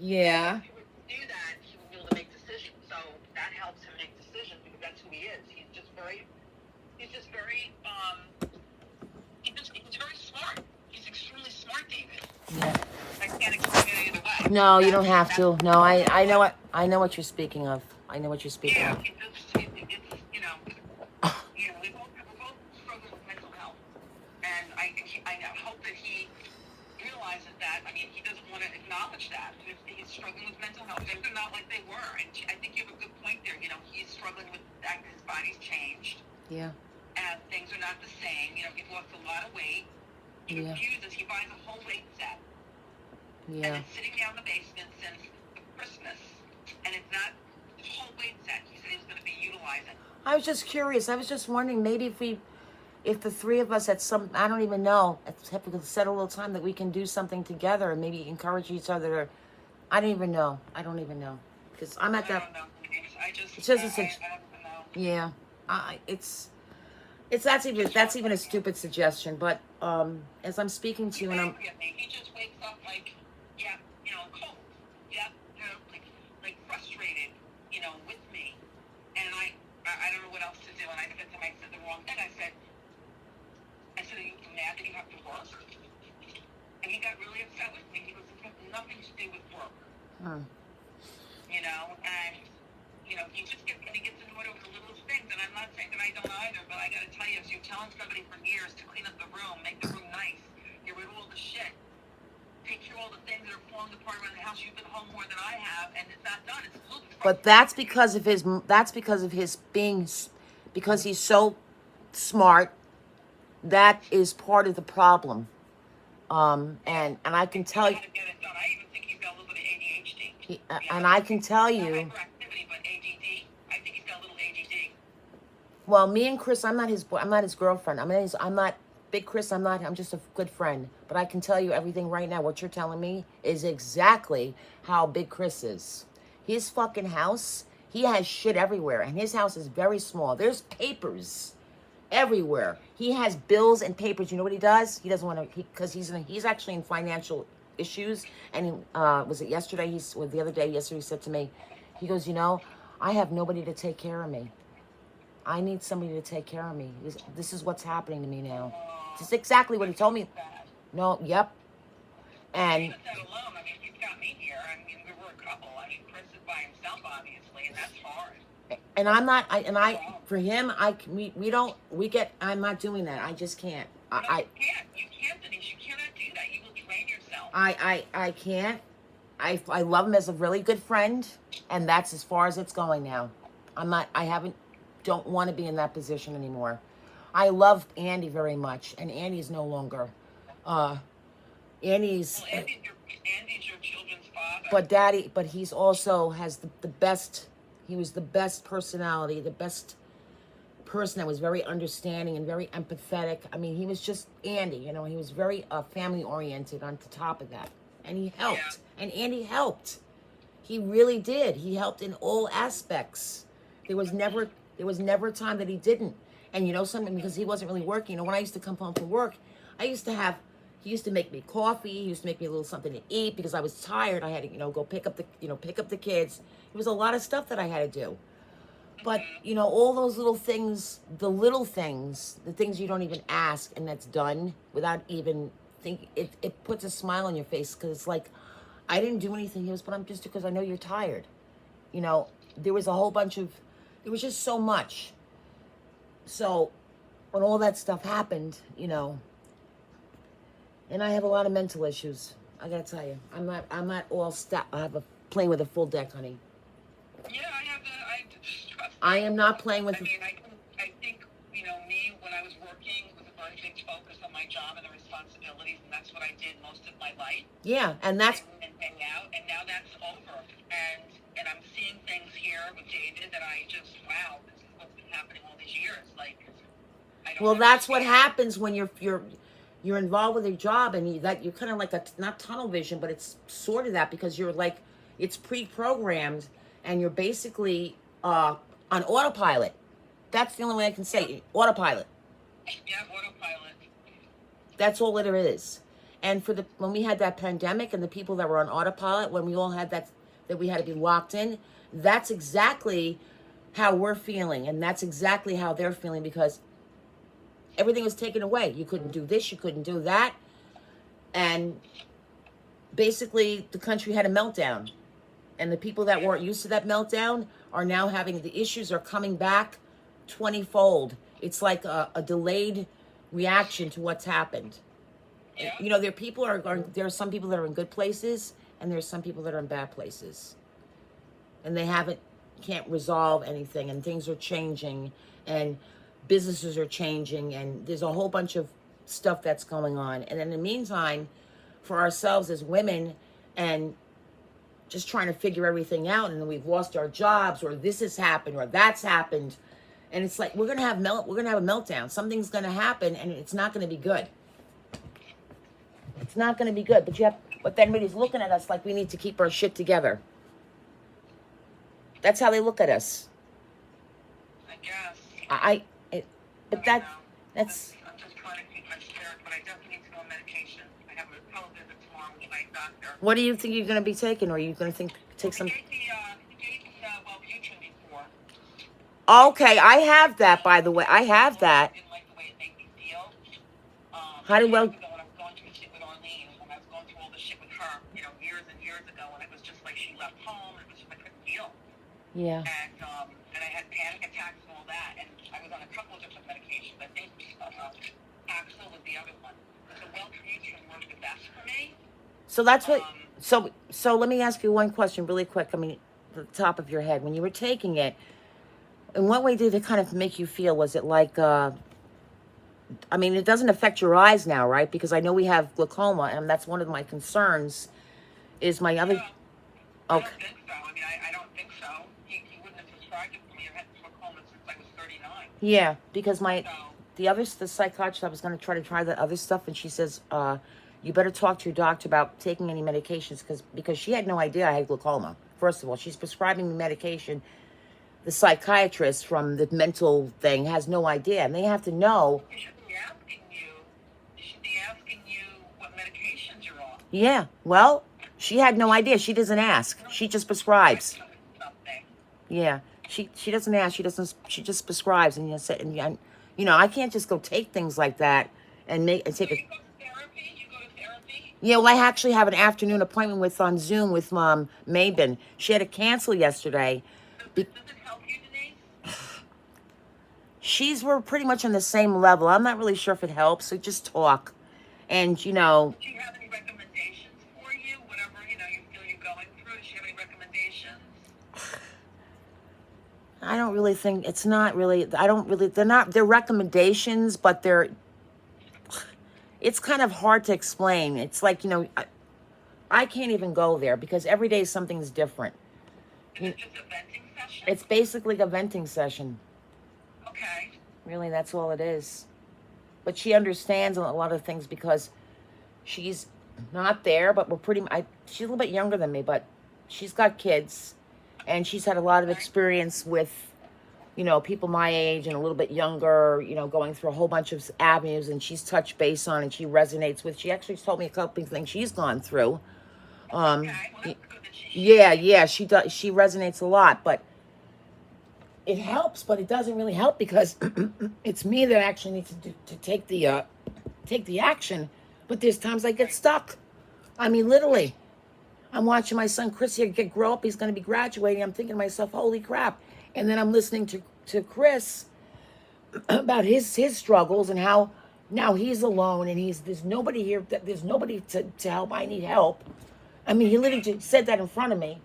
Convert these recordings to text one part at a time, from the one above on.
Yeah. If he were to do that, he would be able to make decisions. So that helps him make decisions because that's who he is. He's just very, he's very smart. He's extremely smart, David. Yeah. I can't explain it either way. No, you don't have That's to. No, I know what you're speaking of. I know what you're speaking yeah. of. It's we both struggle with mental health, and I hope that he realizes that. I mean, he doesn't want to acknowledge that he's struggling with mental health. Things are not like they were, and I think you have a good point there. He's struggling with that. His body's changed. Yeah. And things are not the same. He's lost a lot of weight. He refuses. He buys a whole weight set. Yeah. And it's sitting down in the basement since Christmas. And it's not the whole weight set. He said he was going to be utilizing. I was just curious. I was just wondering, maybe if the three of us I don't even know, if we could set a little time that we can do something together and maybe encourage each other. I don't even know. Because I'm at that. I don't know. It's just I don't know. Yeah. That's even a stupid suggestion, but as I'm speaking to you and he just wakes up like, yeah, cold, yeah, like frustrated, with me, and I don't know what else to do. And I said to him, I said the wrong thing. I said, are you mad that you have to work? And he got really upset with me. He goes, it has nothing to do with work, and he just gets annoyed over the littlest things. And I'm not saying that I don't either, but I got to tell you, if you're telling somebody for years to clean up the room, make the room nice, get rid of all the shit, take care of all the things that are falling apart around the house. You've been home more than I have, and it's not done. It's a little bit. but that's because of his being, because he's so smart. That is part of the problem. And I can tell you, I even think he's got a little bit of ADHD. and I can tell you. Hyperactivity, but ADD. I think he's got a little ADD. Well, me and Chris, I'm not his girlfriend. I'm not Big Chris. I'm just a good friend. But I can tell you everything right now. What you're telling me is exactly how Big Chris is. His fucking house, he has shit everywhere, and his house is very small. There's papers everywhere. He has bills and papers. You know what he does? He doesn't want to, because he's actually in financial issues. And he, was it yesterday? The other day, yesterday, he said to me, he goes, I have nobody to take care of me. I need somebody to take care of me. This is what's happening to me now. This is exactly what he told me. No, yep. And that alone, I mean, he's got me here. I mean, we were a couple. I mean, Chris is by himself, obviously, and that's hard. And I'm not, for him, I'm not doing that. I just can't. You can't, Denise. You cannot do that. You will drain yourself. I can't. I love him as a really good friend, and that's as far as it's going now. Don't want to be in that position anymore. I love Andy very much, and Andy's no longer. Andy's your children's father. But he's also has the best. He was the best personality, the best person that was very understanding and very empathetic. I mean, he was just Andy, he was very family oriented on the top of that. And he helped. Yeah. And Andy helped. He really did. He helped in all aspects. There was never a time that he didn't. And something, because he wasn't really working. When I used to come home from work, he used to make me coffee. He used to make me a little something to eat because I was tired. I had to, go pick up the kids. It was a lot of stuff that I had to do. But, all those little things, the things you don't even ask, and that's done without even thinking, it puts a smile on your face, because it's like, I didn't do anything. But I'm just, because I know you're tired. There was just so much. So when all that stuff happened, and I have a lot of mental issues. I gotta tell you, I'm not all playing with a full deck, honey. Yeah, I am not playing with. I think me, when I was working, was a very big focus on my job and the responsibilities, and that's what I did most of my life. Yeah, and that's. And now that's over, and I'm seeing things here with David that I just, wow, this is what's been happening all these years. Like, I don't. Well, that's what happens when you're involved with your job, and you're kind of like not tunnel vision, but it's sort of that, because you're like, it's pre-programmed, and you're basically on autopilot. That's the only way I can say it. Autopilot. Yeah, autopilot. That's all it is. And for the when we had that pandemic and the people that were on autopilot, when we all had that we had to be locked in, that's exactly how we're feeling, and that's exactly how they're feeling because everything was taken away. You couldn't do this, you couldn't do that, and basically the country had a meltdown. And the people that weren't used to that meltdown are now having the issues are coming back 20-fold. It's like a delayed reaction to what's happened. Yeah. You know, there are some people that are in good places, and there's some people that are in bad places, and they can't resolve anything, and things are changing, and businesses are changing, and there's a whole bunch of stuff that's going on. And in the meantime, for ourselves as women, and just trying to figure everything out, and then we've lost our jobs, or this has happened, or that's happened, and it's like we're gonna have a meltdown. Something's gonna happen, and it's not gonna be good. It's not gonna be good. But then everybody's looking at us like we need to keep our shit together. That's how they look at us. I guess. But That's. I'm just trying to keep my spirit, but I definitely need to go on medication. I have a televisit tomorrow with my doctor. What do you think you're gonna be taking, or are you gonna take some? He gave me Wellbutrin before. Okay, I have that, by the way. I have that. I didn't like the way it made me feel. How do Years ago when I was going through the shit with Arlene, when I was going through all the shit with her, years and years ago, and it was just like she left home, and it was just I couldn't deal. Yeah. And I had panic attacks and all that, and I was on a couple of different medications. I think Axel was the other one. But the Wellbutrin worked the best for me. So that's what. So let me ask you one question, really quick. I mean, the top of your head, when you were taking it, in what way did it kind of make you feel? Was it like? I mean, it doesn't affect your eyes now, right? Because I know we have glaucoma, and that's one of my concerns. Is my other? Yeah. I don't think so. I mean, I don't think so. He wouldn't have prescribed it for me. I've had glaucoma since I was 39. Yeah, because So, the psychiatrist, I was going to try the other stuff, and she says, you better talk to your doctor about taking any medications, because she had no idea I had glaucoma. First of all, she's prescribing me medication. The psychiatrist from the mental thing has no idea, and they have to know. he should be asking you. He should be asking you what medications you're on. Yeah, well, she had no idea. She doesn't ask. She just prescribes. Something. Yeah, she doesn't ask. She just prescribes, and I can't just go take things like that and take So a. you go to therapy? You go to therapy? Yeah, well, I actually have an afternoon appointment on Zoom with Mabin. She had to cancel yesterday. Does it help you, Denise? We're pretty much on the same level. I'm not really sure if it helps. So just talk, and Do you have any recommendations for you? Whatever you feel you're going through. Does she have any recommendations? I don't really think it's not really. I don't really. They're recommendations, but it's kind of hard to explain. It's like I can't even go there because every day something's different. Is it just a venting session? It's basically a venting session. Okay. Really, that's all it is. But she understands a lot of things because she's not there, but she's a little bit younger than me, but she's got kids, and she's had a lot of experience with, people my age and a little bit younger, going through a whole bunch of avenues, and she's touched base on, and she resonates with. She actually told me a couple of things she's gone through. Okay. Well, that's good that she. Yeah, she does. She resonates a lot, but it helps, but it doesn't really help because it's me that actually needs to take the action. But there's times I get stuck. I mean, literally, I'm watching my son Chris here grow up. He's going to be graduating. I'm thinking to myself, holy crap! And then I'm listening to Chris about his struggles and how now he's alone and there's nobody here. There's nobody to help. I need help. I mean, he literally just said that in front of me,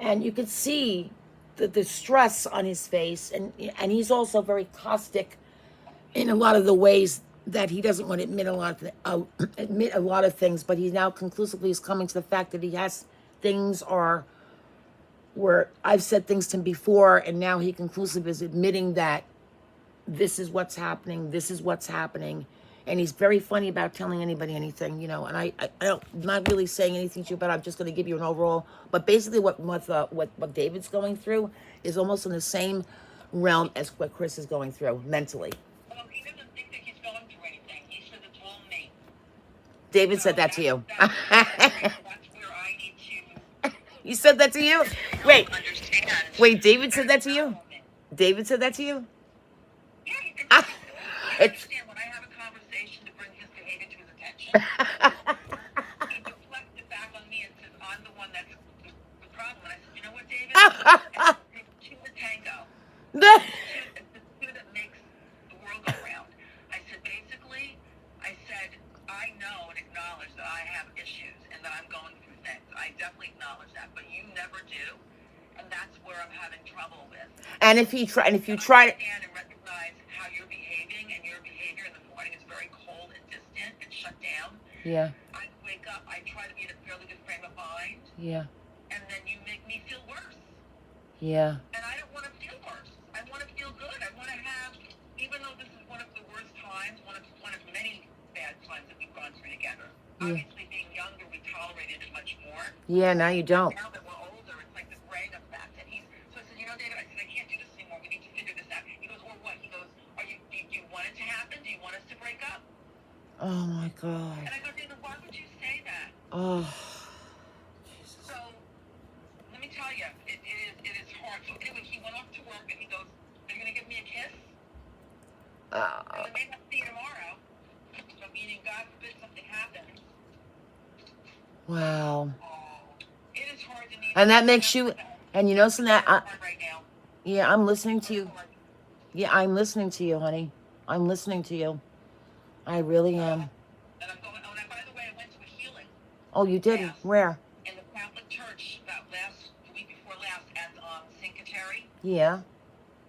and you could see the stress on his face, and he's also very caustic in a lot of the ways that he doesn't want to admit a lot of things, but he now conclusively is coming to the fact that he has things where I've said things to him before, and now he conclusively is admitting that this is what's happening, and he's very funny about telling anybody anything, and I'm not really saying anything to you, but I'm just going to give you an overall. But basically, what David's going through is almost in the same realm as what Chris is going through mentally. Well, he doesn't think that he's going through anything. He says it's all me. David So said that to you. that's where I need to You said that to you? Wait, understand. wait, David said that to you? Development. David said that to you? Yeah, you can Ah, you it's understand when I have a conversation to bring his behavior to his attention, he deflects it back on me and says, I'm the one that's the problem. And I said, you know what, David? And it takes two to tango. It's the two that makes the world go round. I said, basically, I said, I know and acknowledge that I have issues and that I'm going through things. I definitely acknowledge that, but you never do. And that's where I'm having trouble with. and if you try, and if you I try to, understand and recognize how you're behaving, and your behavior in the morning is very cold and distant and shut down. yeah, I wake up, I try to be in a fairly good frame of mind, yeah, and then you make me feel worse. yeah, And I don't want to feel worse. I want to feel good. I want to have, even though this is one of the worst times, one of many bad times that we've gone through together. yeah, Obviously, being younger, we tolerated it much more. yeah. Now you don't. Now that we're older, it's like the brain effect. And so I said, you know, David, I said, I can't do this anymore. We need to figure this out. He goes, or what? He goes, do you want it to happen? Do you want us to break up? Oh my God. And I go, David, why would you say that? Oh, So let me tell you, it is hard. So anyway, he went off to work and he goes, are you going to give me a kiss? uh, And I may not see you tomorrow. So meaning, God forbid something happens. wow. It is hard to need. And that makes you, and you know, so that hard right now. yeah, I'm listening to It's you. hard. Yeah, I'm listening to you, honey. I'm listening to you. I really am. And I'm going. Oh, and by the way, I went to a healing Oh, you did? Yes. Where? in the Catholic Church the week before last at St. Kateri. Yeah.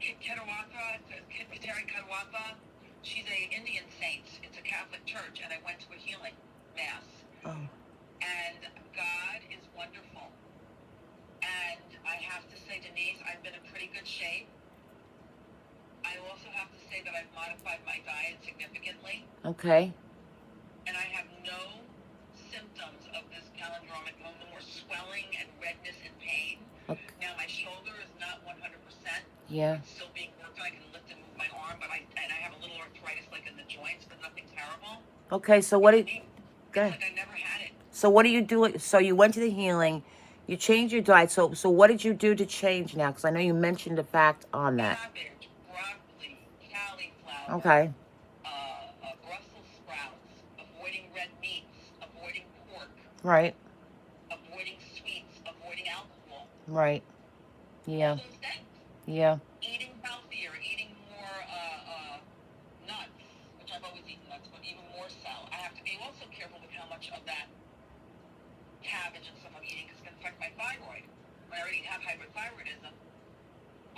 Kateri Kadwatha. She's a Indian saint. It's a Catholic church, and I went to a healing mass. Oh, And God is wonderful. And I have to say, Denise, I've been in pretty good shape. I also have to say that I've modified my diet significantly, okay. and I have no symptoms of this palindromic, no more swelling and redness and pain. Okay. Now my shoulder is not 100%. Yeah. It's still being worked on. I can lift and move my arm, but I have a little arthritis like in the joints, but nothing terrible. Okay, so what did, It's go ahead. like I never had it. So what do you do? So you went to the healing, you changed your diet. So what did you do to change now? Because I know you mentioned a fact on that. Cabbage, broccoli, cauliflower. Okay. Brussels sprouts, avoiding red meats, avoiding pork, Right. avoiding sweets, avoiding alcohol. Right. All Yeah. those things. Yeah. Eating healthier, eating more nuts, which I've always eaten nuts, but even more so. I have to be also careful with how much of that cabbage and stuff I'm eating because it can affect my thyroid. When I already have hypothyroidism,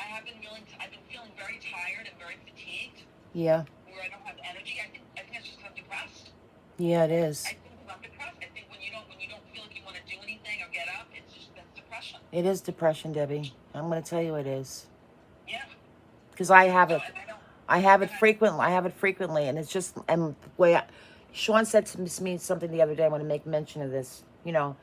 I've been feeling very tired and very fatigued, Yeah. where I don't have energy. I think it's just 'cause I'm depressed. Yeah, it is. I think I'm depressed. I think when you don't feel like you want to do anything or get up, that's depression. It is depression, Debbie. I'm going to tell you it is. Yeah. Because I have it. And I don't. I have it frequently. I have it frequently, and it's just, and the way Sean said to me something the other day. I want to make mention of this. You know,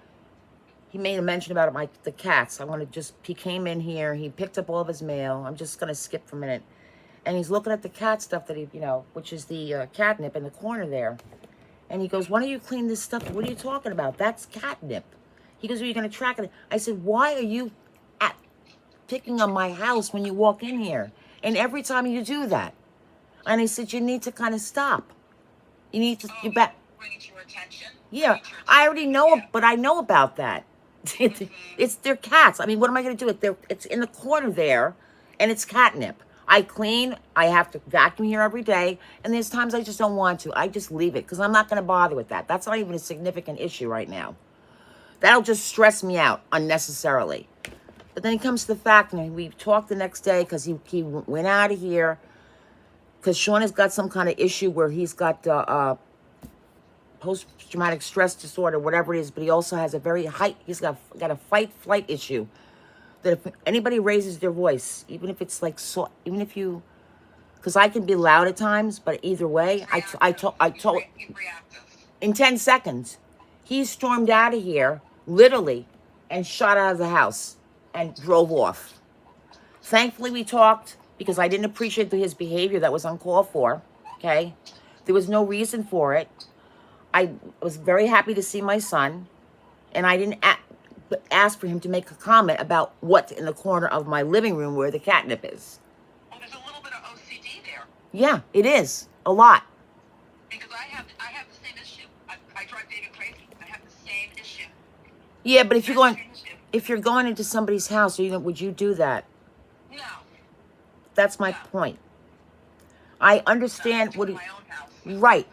he made a mention about the cats. I want to just, he came in here, he picked up all of his mail. I'm just going to skip for a minute. And he's looking at the cat stuff that he, which is the catnip in the corner there. And he goes, why don't you clean this stuff? What are you talking about? That's catnip. He goes, are you going to track it? I said, why are you picking on my house when you walk in here? And every time you do that. And he said, you need to kind of stop. You need to, you bet. Bring it to your attention. Yeah, I already know, but I know about that. It's their cats. I mean, what am I going to do? It's in the corner there, and it's catnip. I clean. I have to vacuum here every day, and there's times I just don't want to. I just leave it because I'm not going to bother with that. That's not even a significant issue right now. That'll just stress me out unnecessarily. But then he comes to the fact, and we talked the next day because he went out of here because Sean has got some kind of issue where he's got post-traumatic stress disorder, whatever it is, but he also has he's got a fight-flight issue. That if anybody raises their voice, even if it's like, so, even if you, because I can be loud at times, but either way, I told, in 10 seconds, he stormed out of here, literally, and shot out of the house and drove off. Thankfully, we talked because I didn't appreciate his behavior that was uncalled for, okay? There was no reason for it. I was very happy to see my son, and I didn't ask for him to make a comment about what's in the corner of my living room where the catnip is. Well, there's a little bit of OCD there. Yeah, it is. A lot. Because I have the same issue. I drive David crazy. I have the same issue. Yeah, but if you're going into somebody's house, would you do that? No. That's my point. I understand what. My own house. Right.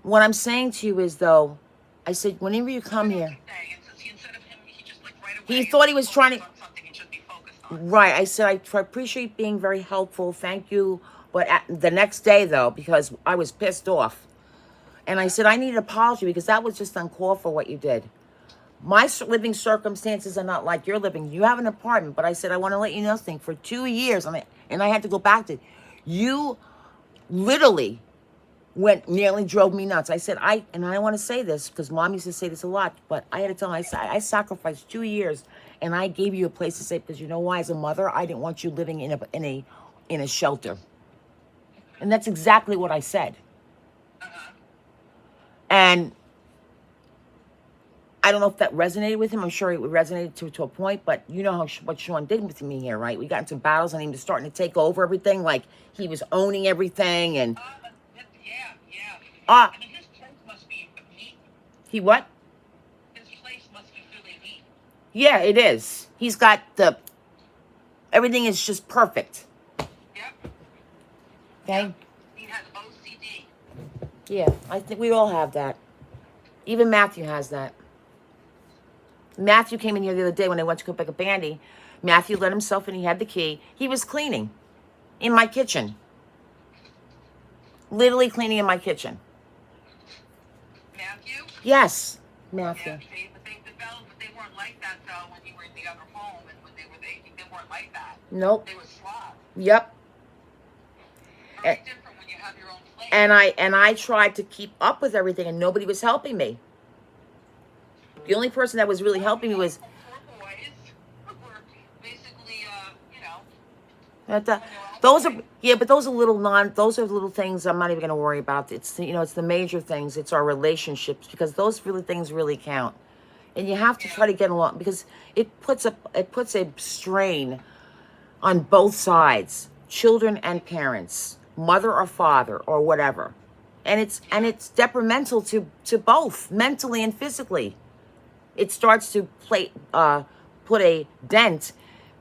What I'm saying to you is, though, I said, whenever you come here, he thought he was trying to. Right. I said, I appreciate being very helpful. Thank you. But the next day, though, because I was pissed off, and I said, I need an apology because that was just uncalled for what you did. My living circumstances are not like your living. You have an apartment, but I said, I want to let you know something. For 2 years, and I had to go back to it. You literally nearly drove me nuts. I said, I want to say this because Mom used to say this a lot, but I had to tell him, I sacrificed 2 years and I gave you a place to stay because you know why? As a mother, I didn't want you living in a shelter. And that's exactly what I said. And I don't know if that resonated with him. I'm sure it resonated to a point, but you know what Sean did with me here, right? We got into battles and he was starting to take over everything, like he was owning everything and... I mean, his place must be neat. He what? His place must be really neat. Yeah, it is. He's got everything is just perfect. Yep. Okay? Yep. He has OCD. Yeah, I think we all have that. Even Matthew has that. Matthew came in here the other day when I went to go pick up Andy. Matthew let himself in. He had the key. He was cleaning in my kitchen. Literally cleaning in my kitchen. Matthew? Yes, Matthew. Yeah, but they weren't like that, though, when you were in the other home and when they weren't like that. Nope. They were slobs. Yep. Very different when you have your own place. And I tried to keep up with everything, and nobody was helping me. The only person that was really helping me was... Poor boys were basically, those are but those are little things I'm not even going to worry about. It's it's the major things. It's our relationships because those things really count. And you have to try to get along because it puts a strain on both sides, children and parents, mother or father or whatever. And it's detrimental to both mentally and physically. It starts to put a dent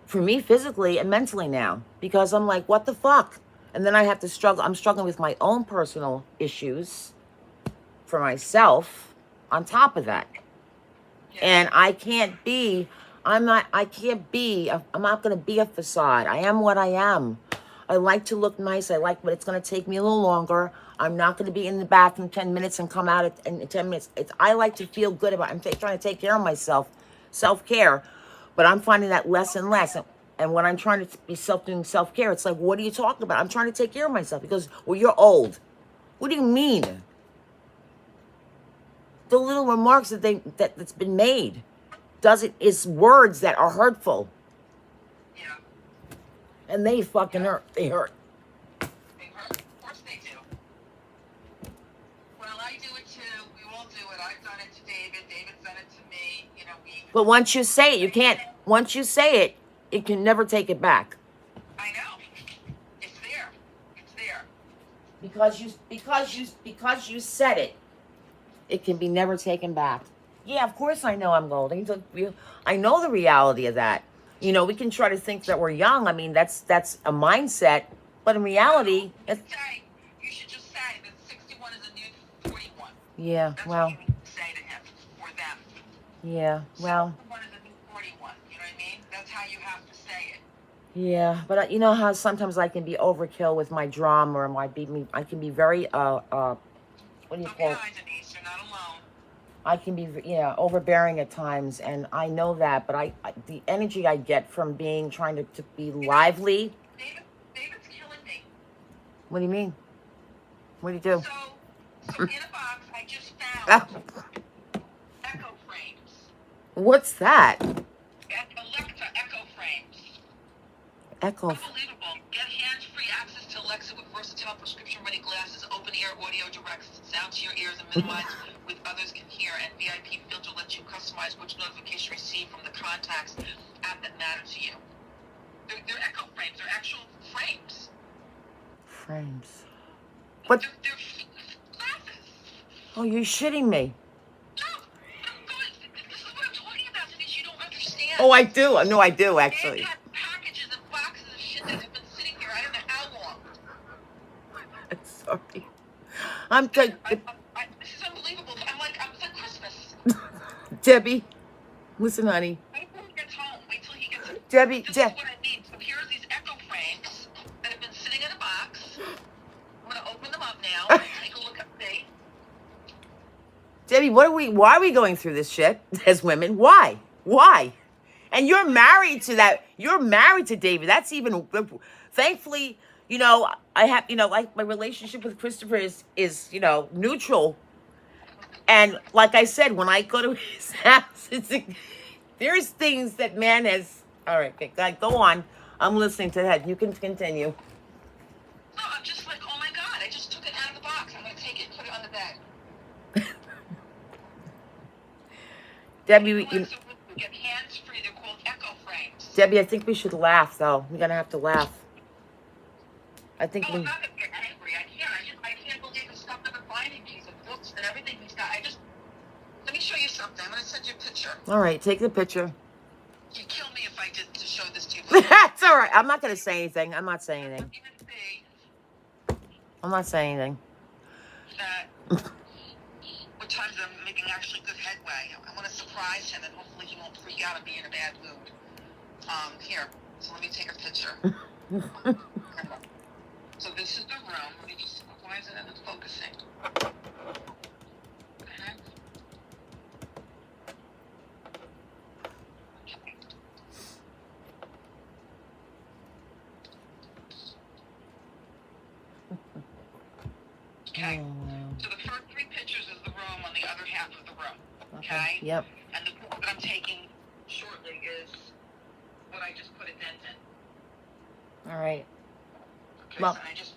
for me physically and mentally now because I'm like, what the fuck? And then I have to struggle. I'm struggling with my own personal issues for myself on top of that. Yeah. And I'm not going to be a facade. I am what I am. I like to look nice. But it's going to take me a little longer. I'm not going to be in the bathroom 10 minutes and come out in 10 minutes. I like to feel good about it. I'm trying to take care of myself, self-care. But I'm finding that less and less. And when I'm trying to be doing self-care, it's like, what are you talking about? I'm trying to take care of myself. Because, well, you're old. What do you mean? The little remarks that's been made is words that are hurtful. Yeah. And they fucking hurt. They hurt. They hurt. Of course they do. Well, I do it too. We all do it. I've done it to David. David's done it to me. But once you say it, you can't. Once you say it, you can never take it back. I know. It's there. It's there. Because you said it, it can be never taken back. Yeah, of course I know I'm golden. I know the reality of that. We can try to think that we're young. I mean, that's a mindset. But in reality, you should just say that 61 is a new 41. Yeah, that's well. What you need to say to him or them. Yeah, well. 61 is a new 41. You know what I mean? That's how you have to say it. Yeah, but you know how sometimes I can be overkill with my drama or I can be very what do you call it? Denise, you're not alone. I can be overbearing at times, and I know that. But the energy I get from trying to be lively. David's killing me. What do you mean? What do you do? So in a box, I just found echo frames. What's that? Alexa echo frames. Unbelievable. Get hands-free access to Alexa with versatile prescription-ready glasses, open-ear audio directions. sound to your ears and minimize with others can hear. And VIP filter lets you customize which notification receive from the contacts app that matter to you. They're echo frames. They're actual frames. Frames. What? They're glasses. Oh, you're shitting me. No, this is what I'm talking about, Denise. You don't understand. Oh, I do. No, I do, actually. They have packages and boxes of shit that have been sitting here. I don't know how long. I'm sorry. I'm This is unbelievable. It's like Christmas. Debbie, listen, honey. Wait till he gets home. Wait till he gets home. Debbie, This is what I mean. So here are these echo frames that have been sitting in a box. I'm going to open them up now and take a look at me. Debbie, why are we going through this shit as women? Why? And you're married to that. You're married to David. That's even, thankfully, you know, I have, you know, like my relationship with Christopher is, you know, neutral. And like I said, when I go to his house, there's things that man has, all right, go on. I'm listening to that. You can continue. No, I'm just like, oh my God, I just took it out of the box. I'm going to take it and put it on the bed. Debbie, You get hands-free. They're called echo frames. Debbie, I think we should laugh, though. We're going to have to laugh. I think I'm not going to get angry. I can't believe the stuff that I'm finding these and books and everything he's got. Let me show you something. I'm going to send you a picture. All right, take the picture. You'd kill me if I did to show this to you. That's all right. I'm not going to say anything. I'm not saying anything. I'm not saying anything. What times I'm making actually good headway. I want to surprise him, and hopefully he won't freak out and be in a bad mood. Here. So let me take a picture. So this is the room. Let me just. Why isn't it focusing? Okay. Oh, wow. So the first three pictures is the room on the other half of the room. Okay? Yep. And the picture that I'm taking shortly is what I just put a dent in. All right. Okay, Well, so I just